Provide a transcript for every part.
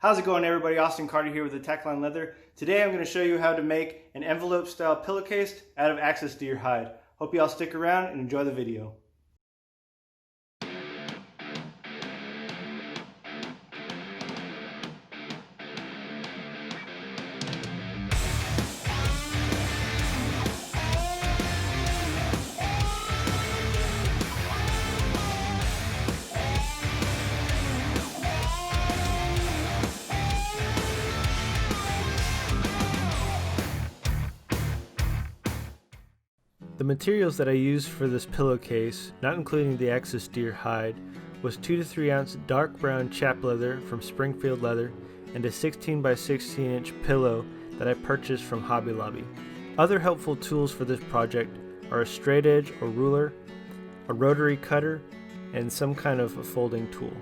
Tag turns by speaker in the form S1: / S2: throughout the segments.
S1: How's it going, everybody? Austin Carter here with the Tackline Leather. Today I'm going to show you how to make an envelope style pillowcase out of axis deer hide. Hope you all stick around and enjoy the video. The materials that I used for this pillowcase, not including the axis deer hide, was 2 to 3 ounce dark brown chap leather from Springfield Leather and a 16 by 16 inch pillow that I purchased from Hobby Lobby. Other helpful tools for this project are a straight edge or ruler, a rotary cutter, and some kind of a folding tool.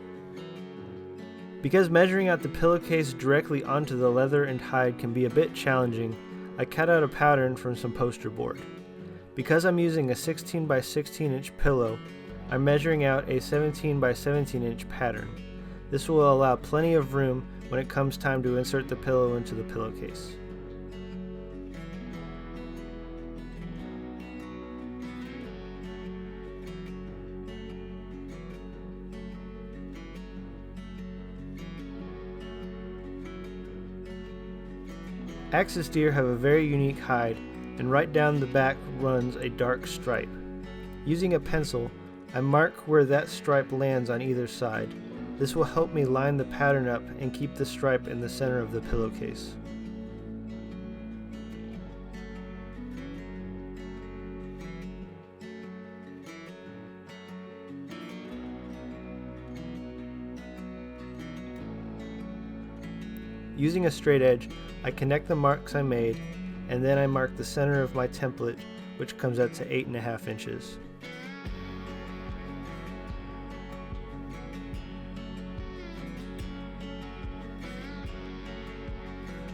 S1: Because measuring out the pillowcase directly onto the leather and hide can be a bit challenging, I cut out a pattern from some poster board. Because I'm using a 16 by 16 inch pillow, I'm measuring out a 17 by 17 inch pattern. This will allow plenty of room when it comes time to insert the pillow into the pillowcase. Axis deer have a very unique hide, and right down the back runs a dark stripe. Using a pencil, I mark where that stripe lands on either side. This will help me line the pattern up and keep the stripe in the center of the pillowcase. Using a straight edge, I connect the marks I made, and then I mark the center of my template, which comes out to 8.5 inches.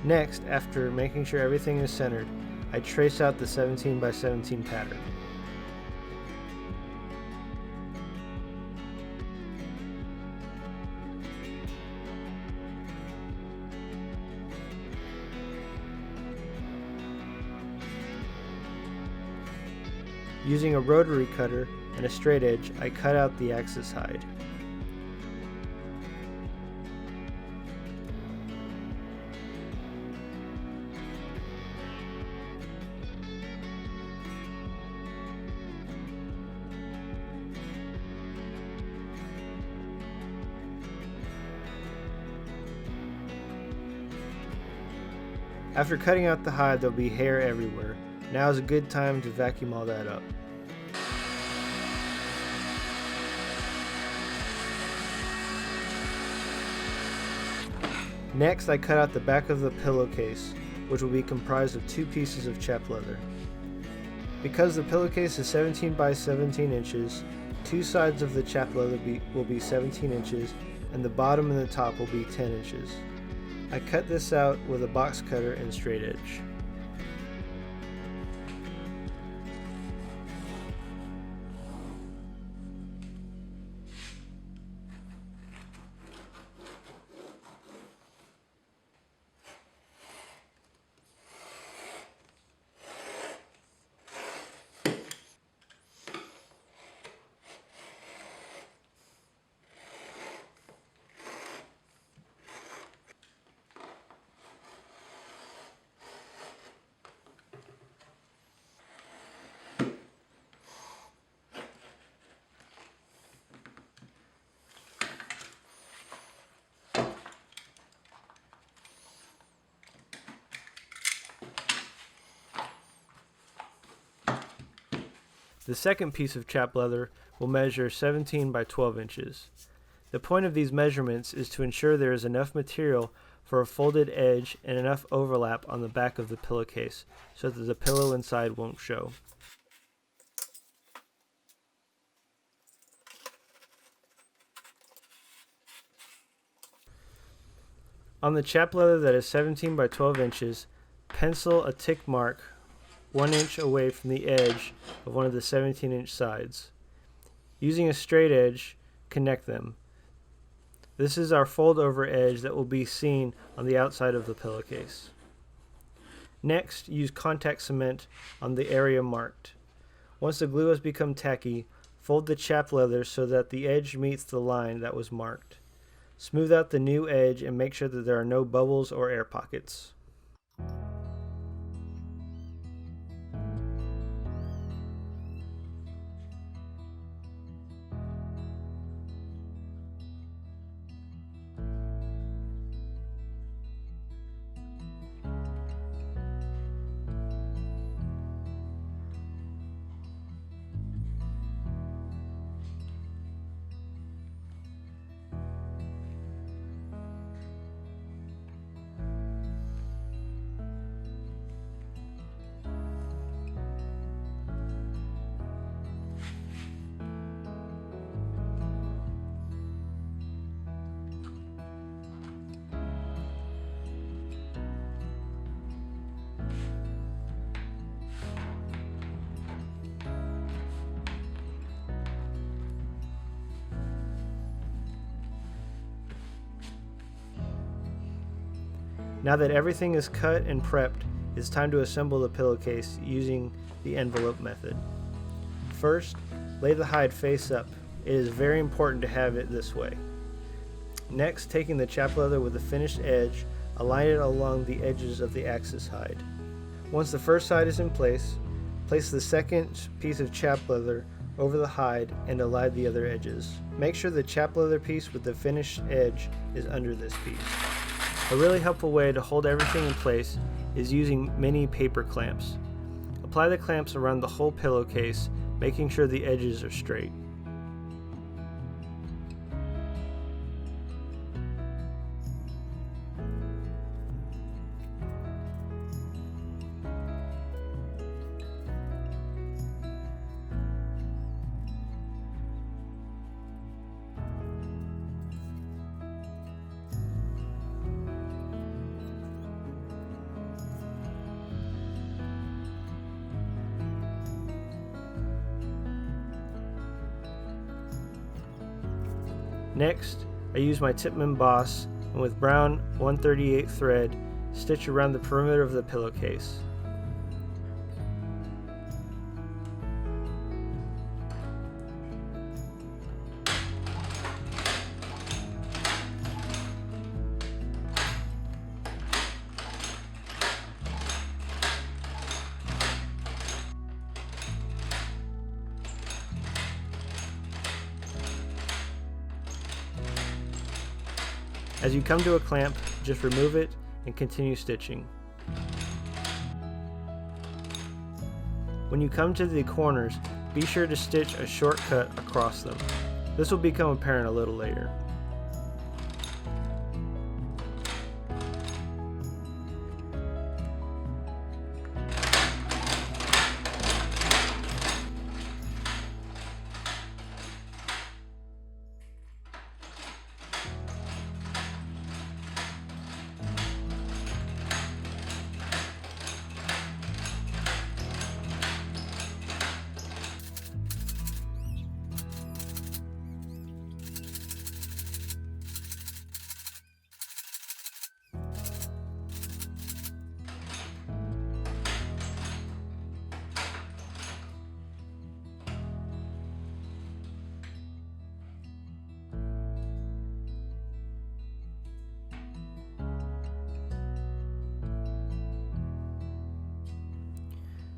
S1: Next, after making sure everything is centered, I trace out the 17 by 17 pattern. Using a rotary cutter and a straight edge, I cut out the axis hide. After cutting out the hide, there'll be hair everywhere. Now is a good time to vacuum all that up. Next, I cut out the back of the pillowcase, which will be comprised of 2 pieces of chap leather. Because the pillowcase is 17 by 17 inches, 2 sides of the chap leather will be 17 inches, and the bottom and the top will be 10 inches. I cut this out with a box cutter and straight edge. The second piece of chap leather will measure 17 by 12 inches. The point of these measurements is to ensure there is enough material for a folded edge and enough overlap on the back of the pillowcase so that the pillow inside won't show. On the chap leather that is 17 by 12 inches, pencil a tick mark 1 inch away from the edge of one of the 17-inch sides. Using a straight edge, connect them. This is our fold over edge that will be seen on the outside of the pillowcase. Next, use contact cement on the area marked. Once the glue has become tacky, fold the chap leather so that the edge meets the line that was marked. Smooth out the new edge and make sure that there are no bubbles or air pockets. Now that everything is cut and prepped, it's time to assemble the pillowcase using the envelope method. First, lay the hide face up. It is very important to have it this way. Next, taking the chap leather with the finished edge, align it along the edges of the axis hide. Once the first side is in place the second piece of chap leather over the hide and align the other edges. Make sure the chap leather piece with the finished edge is under this piece. A really helpful way to hold everything in place is using mini paper clamps. Apply the clamps around the whole pillowcase, making sure the edges are straight. Next, I use my Tipman Boss and with brown 1/38 thread, stitch around the perimeter of the pillowcase. As you come to a clamp, just remove it and continue stitching. When you come to the corners, be sure to stitch a short cut across them. This will become apparent a little later.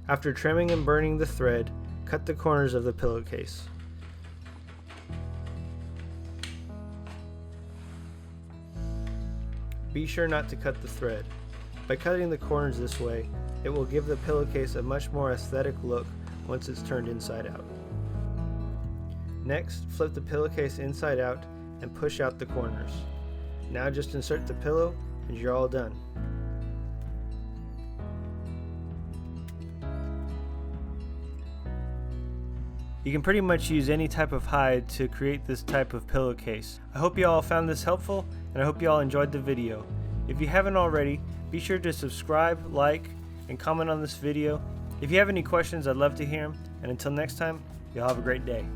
S1: After trimming and burning the thread, cut the corners of the pillowcase. Be sure not to cut the thread. By cutting the corners this way, it will give the pillowcase a much more aesthetic look once it's turned inside out. Next, flip the pillowcase inside out and push out the corners. Now just insert the pillow and you're all done. You can pretty much use any type of hide to create this type of pillowcase. I hope you all found this helpful and I hope you all enjoyed the video. If you haven't already, be sure to subscribe, like, and comment on this video. If you have any questions, I'd love to hear them. And until next time, y'all have a great day.